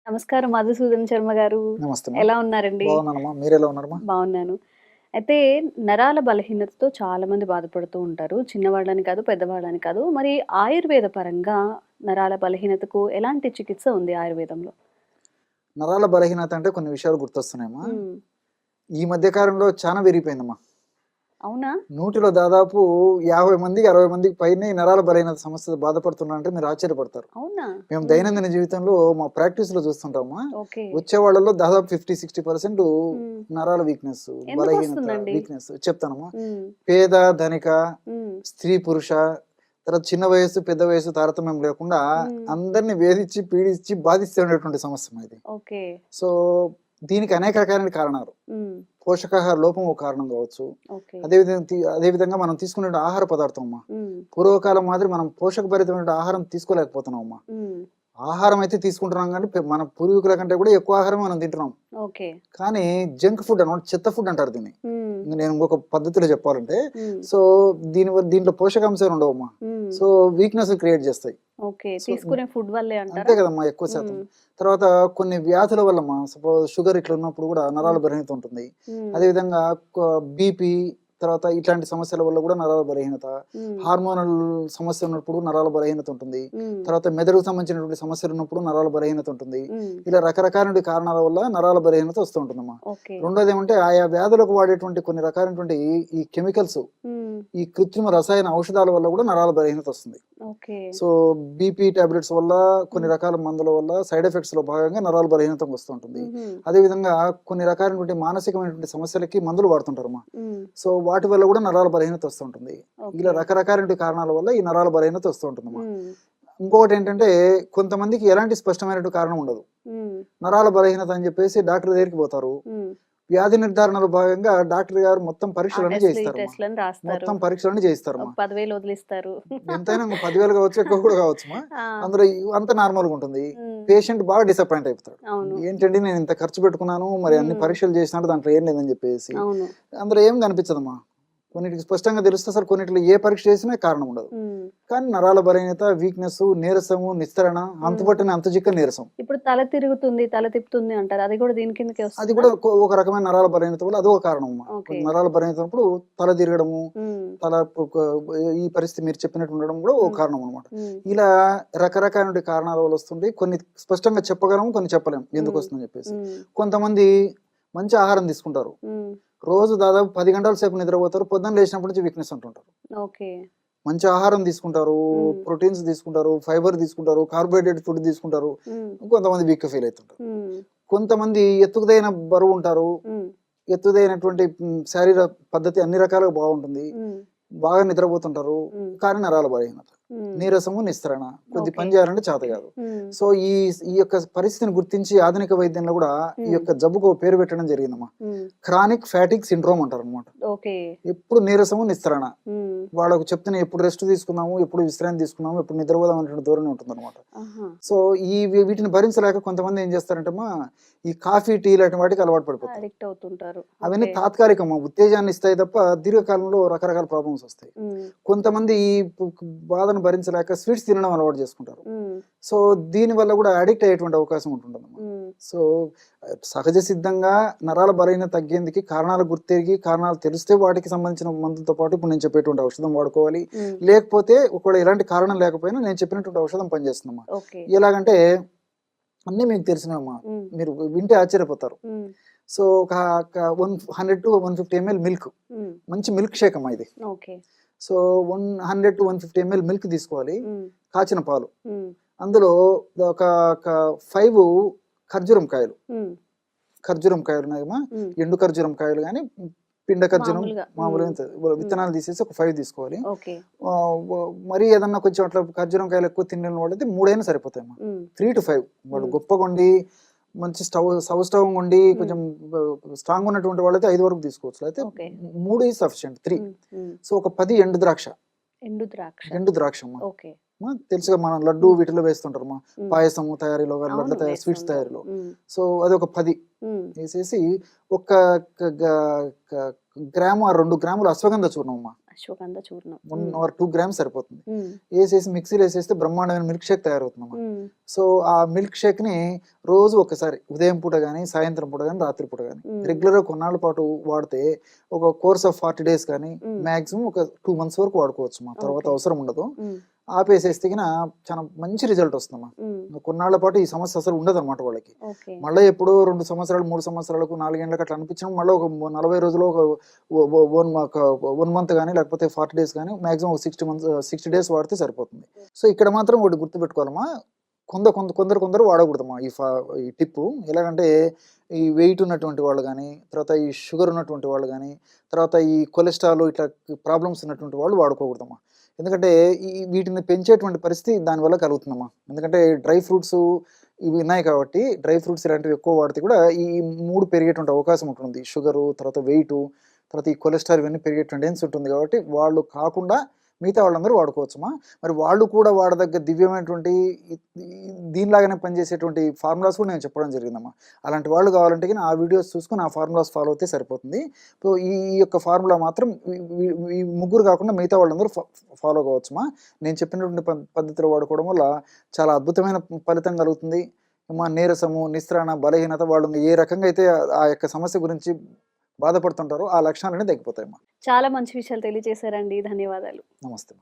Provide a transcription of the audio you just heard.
నమస్కారం మధుసూదన్ శర్మ గారు. నమస్తే ఎలా ఉన్నారండి? బాగున్నానమ్మా. మీరెలా ఉన్నారమ్మా? బావున్నాను. అయితే నరాల బలహీనతతో చాలామంది బాధపడుతూ ఉంటారు. చిన్నవాళ్ళని కాదు, పెద్దవాళ్ళని కాదు. మరి ఆయుర్వేద పరంగా నరాల బలహీనతకు ఎలాంటి చికిత్స ఉంది ఆయుర్వేదంలో? నరాల బలహీనత అంటే కొన్ని విషయాలు గుర్తొస్తున్నాయమ్మా. హ్మ్. ఈ మధ్య కాలంలో చాలా పెరిగిపోయిందమ్మా. అవునా? 100లో దాదాపు 50 మందికి, 60 మందికి పైనే ఈ నరాల బలహీనత సమస్యతో బాధపడుతున్నారంటే మీరు ఆశ్చర్యపడతారు. అవునా? మేము హ్మ్. దైనందిన జీవితంలో మా ప్రాక్టీస్‌లో చూస్తుంటామా, ఓకే. వచ్చే వాళ్ళలో దాదాపు 50, 60% హ్మ్. నరాల వీక్‌నెస్, బలహీనత, ఎందుకొస్తుందండి? వీక్‌నెస్ చెప్తానమ్మా. హ్మ్. పేద, ధనిక, హ్మ్. స్త్రీ, పురుష, తర్వాత చిన్న వయస్సు, పెద్ద వయస్సు తారతమ్యం లేకుండా హ్మ్. అందరిని వేధించి, పీడించి, బాధిస్తున్నటువంటి సమస్య ఇది. ఓకే. సో, దీనికి అనేక రకాలైన కారణాలు. హ్మ్. పోషకాహార లోపం ఒక కారణం కావచ్చు. ఓకే. అదేవిధంగా మనం తీసుకునే ఆహార పదార్థం అమ్మా. హ్మ్. పూర్వకాలం మాదిరి మనం పోషకభరితమైన ఆహారం తీసుకోలేకపోతున్నాం అమ్మా. హ్మ్. ఆహారం అయితే తీసుకుంటున్నాం గానీ, మన పూర్వీకుల కంటే కూడా ఎక్కువ ఆహారమే మనం తింటున్నాం. ఓకే. కానీ జంక్ ఫుడ్ అన్నమాట, చెత్త ఫుడ్ అంటారు దీన్ని. హ్మ్. నేను ఇంకొక పద్ధతిలో చెప్పాలంటే, హ్మ్. సో, దీంట్లో పోషకాంశాలు ఉండవమ్మా. హ్మ్. సో, వీక్‌నెస్ క్రియేట్ చేస్తాయి. ఓకే. సో, తీసుకునే ఫుడ్ వల్లే అంతే అంటారా? కదమ్మా ఎక్కువ శాతం. హ్మ్. తర్వాత కొన్ని వ్యాధుల వల్లమ్మా, సపోజ్ షుగర్ ఇట్లా ఉన్నప్పుడు కూడా నరాల హ్మ్. బలహీనత ఉంటుంది. హ్మ్. అదేవిధంగా బీపీ, తర్వాత ఇట్లాంటి సమస్యల వల్ల కూడా నరాల బలహీనత. హ్మ్. హార్మోనల్ సమస్య ఉన్నప్పుడు నరాల బలహీనత ఉంటుంది. హ్మ్. తర్వాత మెదడుకు సంబంధించినటువంటి సమస్యలు ఉన్నప్పుడు నరాల బలహీనత ఉంటుంది. హ్మ్. ఇలా రకరకాలైన కారణాల వల్ల నరాల బలహీనత వస్తూ ఉంటుందమ్మా. ఓకే. రెండోది ఏమంటే ఆయా వ్యాధులకు వాడేటువంటి కొన్ని రకాలైనటువంటి ఈ కెమికల్స్, హ్మ్. ఈ కృత్రిమ రసాయన ఔషధాల వల్ల కూడా నరాల బలహీనత వస్తుంది. ఓకే. సో, బీపీ టాబ్లెట్స్ వల్ల, కొన్ని హ్మ్. రకాల మందుల వల్ల సైడ్ ఎఫెక్ట్స్‌లో భాగంగా నరాల బలహీనత వస్తుంటుంది. హుహు. అదేవిధంగా కొన్ని రకాలైనటువంటి మానసికమైనటువంటి సమస్యలకి మందులు వాడుతుంటారమ్మా. హ్మ్. సో, వాటి వల్ల కూడా నరాల బలహీనత వస్తుంటుంది. ఇలా ఓకే. రకరకాలైనటువంటి కారణాల వల్ల ఈ నరాల బలహీనత వస్తూ ఉంటుందమ్మా. హ్మ్. ఇంకొకటేంటంటే, కొంతమందికి ఎలాంటి స్పష్టమైనటువంటి కారణం ఉండదు. హ్మ్. నరాల బలహీనత అని చెప్పేసి డాక్టర్ దగ్గరికి పోతారు. హ్మ్. వ్యాధి నిర్ధారణలో భాగంగా డాక్టర్ గారు మొత్తం ఆ పరీక్షలన్నీ టెస్ట్‌లు, ఈ చేయిస్తారమ్మా. టెస్ట్‌లని రాస్తారు. మొత్తం పరీక్షలన్నీ ఒక చేయిస్తారమ్మా. 10,000 వదిలిస్తారు. ఎంతైనా ఇంక 10,000 కావచ్చు, ఎక్కువ కూడా కావచ్చుమా. ఆ! అందులో అంతా నార్మల్‌గా ఉంటుంది. హ్మ్. పేషెంట్ బాగా డిసప్పాయింట్ అయిపోతాడు. అవును. ఏంటండి నేను ఇంత ఖర్చు పెట్టుకున్నాను, మరి అన్ని హ్మ్. పరీక్షలు చేసినాడు, దాంట్లో ఏం లేదని చెప్పేసి. అవును. అందులో ఏం కనిపించదమ్మా. కొన్నిటికి స్పష్టంగా తెలుస్తే అసలు కొన్నిటిలో ఏ పరీక్ష చేసినా కారణం ఉండదు. హ్మ్. కానీ నరాల బలహీనత, వీక్‌నెస్, నీరసము, నిస్తరణ, హ్మ్. అంతుపట్టని అంతుచిక్క నీరసం. ఇప్పుడు తల తిరుగుతుంది, తల తిప్పుతుంది అంటారు. అది కూడా దీని కిందకే అది వస్తుందా? కూడా ఒక రకమైన నరాల బలహీనత వల్ల అదొక కారణమమ్మా. ఓకే. కొంచెం నరాల బలహీనత ఉన్నప్పుడు తల తిరగడము, హ్మ్. తల ఈ పరిస్థితి మీరు చెప్పినట్టు ఉండడం కూడా ఒక హ్మ్. కారణం అనమాట. హ్మ్. ఇలా రకరకాలైన కారణాల వల్ల వస్తుంది. కొన్ని స్పష్టంగా చెప్పగలము, కొన్ని చెప్పలేము హ్మ్. ఎందుకొస్తుందని చెప్పేసి. హ్మ్. కొంతమంది మంచి ఆహారం తీసుకుంటారు. హ్మ్. రోజు దాదాపు 10 గంటల సేపు నిద్రపోతారు. పొద్దున్న లేచినప్పటి నుంచి వీక్‌నెస్ అంటుంటారు. ఓకే. మంచి ఆహారం తీసుకుంటారు, హ్మ్. ప్రోటీన్స్ తీసుకుంటారు, ఫైబర్ తీసుకుంటారు, కార్బోహైడ్రేట్ ఫుడ్ తీసుకుంటారు. హ్మ్. కొంతమంది వీక్‌గా ఫీల్ అయితుంటారు. హ్మ్. కొంతమంది ఎత్తుకుదైన బరువుంటారు. హ్మ్. ఎత్తుదైనటువంటి శారీర పద్ధతి అన్ని రకాలుగా బాగుంటుంది. హ్మ్. బాగా నిద్రపోతుంటారు. హ్మ్. కానీ నరాల బలహీనత. హ్మ్. నీరసము, నిస్తరణ. కొద్ది ఓకే. పని చేయాలంటే చేత కాదు. హ్మ్. సో, ఈ ఈ యొక్క పరిస్థితిని గుర్తించి ఆధునిక వైద్యంలో కూడా ఈ హ్మ్. యొక్క జబ్బుకు ఒక పేరు పెట్టడం జరిగిందమ్మా. హ్మ్. క్రానిక్ ఫ్యాటిగ్ సిండ్రోమ్ అంటారనమాట. ఓకే. ఎప్పుడు నీరసము, నిస్తరణ. హ్మ్. వాళ్ళకు చెప్తున్న ఎప్పుడు రెస్ట్ తీసుకున్నాము, ఎప్పుడు విశ్రాంతి తీసుకున్నాము, ఎప్పుడు నిద్రపోదాం అనేటువంటి ధోరణి ఉంటుందన్నమాట. ఆహా! సో, వీటిని భరించలేక కొంతమంది ఏం చేస్తారంటేమ్మా, ఈ కాఫీ, టీ లాంటి వాటికి అలవాటు పడిపోతారు. అడిక్ట్ అవుతుంటారు. అవన్నీ ఓకే. తాత్కాలికమ్మా. ఉత్తేజాన్ని ఇస్తాయి తప్ప దీర్ఘకాలంలో రకరకాల ప్రాబ్లమ్స్ వస్తాయి. హ్మ్. కొంతమంది ఈ బాధను భరించలేక స్వీట్స్ తినడం అలవాటు చేసుకుంటారు. హ్మ్. సో, దీనివల్ల కూడా అడిక్ట్ అయ్యేటువంటి అవకాశం ఉంటుందన్నమాట. హ్మ్. సో, సహజ సిద్ధంగా నరాల బలహీనత తగ్గేందుకు కారణాలు గుర్తెరిగి, కారణాలు తెలిస్తే వాటికి సంబంధించిన మందులతో పాటు ఇప్పుడు నేను చెప్పేటువంటి ఔషధం వాడుకోవాలి. హ్మ్. లేకపోతే ఒకవేళ ఎలాంటి కారణం లేకపోయినా నేను చెప్పినటువంటి ఔషధం పనిచేస్తుందమ్మా. ఓకే. ఎలాగంటే అన్నీ మీకు తెలిసినవమ్మా. హ్మ్. మీరు వింటే ఆశ్చర్యపోతారు. హ్మ్. సో, ఒక ఒక 100-150 ఎంఎల్ మిల్క్, హ్మ్. మంచి మిల్క్ షేక్ అమ్మా ఇది. ఓకే. సో, 100-150 ఎంఎల్ మిల్క్ తీసుకోవాలి. హ్మ్. కాచిన పాలు. హ్మ్. అందులో ఒక ఒక 5 ఖర్జూరం కాయలు. హ్మ్. ఖర్జూరం కాయలున్నాయమ్మా. హ్మ్. ఎండు ఖర్జూరం కాయలు గాని, పిండ ఖర్జూరం మామూలుగా. హ్మ్. మామూలుగా హ్మ్. విత్తనాలు తీసేసి ఒక 5 తీసుకోవాలి. ఓకే. మరీ ఏదన్నా కొంచెం అట్లా ఖర్జూరం కాయలు ఎక్కువ తినలేని వాళ్ళైతే 3 అయినా సరిపోతాయమ్మా. హ్మ్. 3-5 వాళ్ళు హ్మ్. గొప్పగుండి, మంచి సౌష్టవం ఉండి, హ్మ్. కొంచెం స్ట్రాంగ్ ఉన్నటువంటి వాళ్ళైతే 5 వరకు తీసుకోవచ్చు. అయితే ఓకే. 3 is sufficient. 3. హ్మ్. హ్మ్. సో, ఒక 10 ఎండు ద్రాక్ష. ఎండు ద్రాక్ష. ఎండు ద్రాక్షమ్మా. ఓకే. తెలుసుగా మనం లడ్డు హ్మ్. వీటిలో వేస్తుంటారమ్మా. హ్మ్. పాయసము తయారీలో గాని, లడ్ల అవును. వేస్తూ స్వీట్స్ ఉంటారు. తయారీలో. హ్మ్. సో, అదొక 10 హ్మ్. ఏసేసి ఒక క గ క గ్రాము, 2 గ్రాములు అశ్వగంధ చూర్ణమమ్మా. అశ్వగంధ చూర్ణం. 1 or 2 గ్రామ్స్ సరిపోతుంది. ఉమ్, వేసేసి మిక్సీలో వేసేస్తే బ్రహ్మాండమైన మిల్క్ షేక్ తయారవుతుందమ్మా. ఉమ్, సో ఆ మిల్క్ షేక్ని రోజు ఒకసారి ఉదయం పూట కానీ సాయంత్రం పూట కానీ రాత్రి పూట కానీ ఉమ్, రెగ్యులర్గా కొన్నాళ్ళ పాటు వాడితే ఒక కోర్స్ ఆఫ్ 40 days కానీ ఉమ్, మ్యాక్సిమం ఒక 2 months వరకు వాడుకోవచ్చు మా. తర్వాత ఓకే. అవసరం ఉండదు. ఉమ్, ఆపేసేస్తే గిన చాలా మంచి రిజల్ట్ వస్తుందమ్మా. ఉమ్, కొన్నాళ్ళ పాటు ఈ సమస్య అసలు ఉండదు అనమాట వాళ్ళకి. ఓకే. మళ్ళీ ఎప్పుడో 2 సంవత్సరాలు 3 సంవత్సరాలకు 4 ఏళ్ళకి అట్లా అనిపించడం మళ్ళీ ఒక 40 రోజులు ఒక 1 month కానీ లేకపోతే 40 days కానీ మ్యాక్సిమం ఒక 60 days వాడితే సరిపోతుంది. సో ఇక్కడ మాత్రం ఒకటి గుర్తుపెట్టుకోవాలమ్మా, కొందరు వాడకూడదమ్మా ఈ టిప్పు. ఎలాగంటే ఈ వెయిట్ ఉన్నటువంటి వాళ్ళు కానీ, తర్వాత ఈ షుగర్ ఉన్నటువంటి వాళ్ళు కానీ, తర్వాత ఈ కొలెస్ట్రాల్ ఇట్లా ప్రాబ్లమ్స్ ఉన్నటువంటి వాళ్ళు వాడుకోకూడదమ్మా. ఎందుకంటే వీటిని పెంచేటువంటి పరిస్థితి దానివల్ల కలుగుతుందమ్మా. ఎందుకంటే డ్రై ఫ్రూట్స్ ఇవి ఉన్నాయి కాబట్టి డ్రై ఫ్రూట్స్ ఇలాంటివి ఎక్కువ వాడితే కూడా ఈ 3 పెరిగేటువంటి అవకాశం ఉంటుంది. షుగరు, తర్వాత వెయిట్, తర్వాత ఈ కొలెస్ట్రాల్ ఇవన్నీ పెరిగే టెండెన్సీ ఉంటుంది కాబట్టి వాళ్ళు కాకుండా మిగతా వాళ్ళందరూ వాడుకోవచ్చమ్మా. మరి వాళ్ళు కూడా వాడదగ్గ దివ్యమైనటువంటి దీనిలాగానే పనిచేసేటువంటి ఫార్ములాస్ కూడా నేను చెప్పడం జరిగిందమ్మా. అలాంటి వాళ్ళు కావాలంటే కానీ ఆ వీడియోస్ చూసుకొని ఆ ఫార్ములాస్ ఫాలో అయితే సరిపోతుంది. సో ఈ యొక్క ఫార్ములా మాత్రం ఈ ముగ్గురు కాకుండా మిగతా వాళ్ళందరూ ఫాలో కావచ్చుమా. నేను చెప్పినటువంటి పద్ధతిలో వాడుకోవడం వల్ల చాలా అద్భుతమైన ఫలితం కలుగుతుంది. మా నీరసము, నిస్త్రాణ, బలహీనత వాళ్ళు ఏ రకంగా అయితే ఆ యొక్క సమస్య గురించి బాధపడుతుంటారో ఆ లక్షణాలన్నీ తగ్గిపోతాయమ్మా. చాలా మంచి విషయాలు తెలియజేశారండి. ధన్యవాదాలు. నమస్తే.